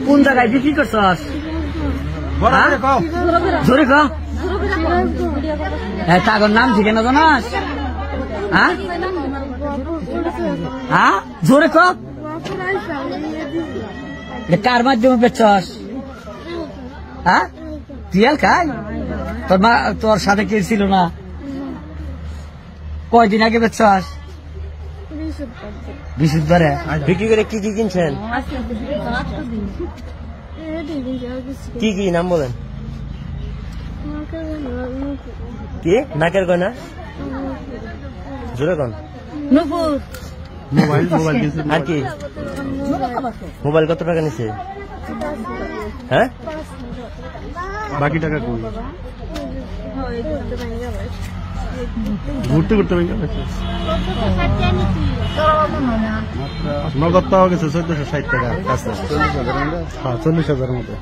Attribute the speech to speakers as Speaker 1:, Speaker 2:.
Speaker 1: কোন জায়গায় বিক্রি করছস? জোরে ক। কাগর নাম ঠিকানা জানাস? হ্যাঁ হ্যাঁ জোরে ক। কার মাধ্যমে বেচছস? হ্যাঁ টিয়াল খাই? তোর মা তোর সাথে কে ছিল না? কয়দিন আগে বেচছস? বৃহস্পতিবারে।
Speaker 2: বিক্রি করে কি কি কিনছেন? কি কি নাম বলেন? কি নাকের গয়না? জোরে কোন? মোবাইল আর কি? মোবাইল কত টাকা নিছে? হ্যাঁ
Speaker 3: বাকি টাকা কই? ঘুরতে ঘুরতে নগদ পাওয়া গেছে 1460 টাকা। 40,000 মতো।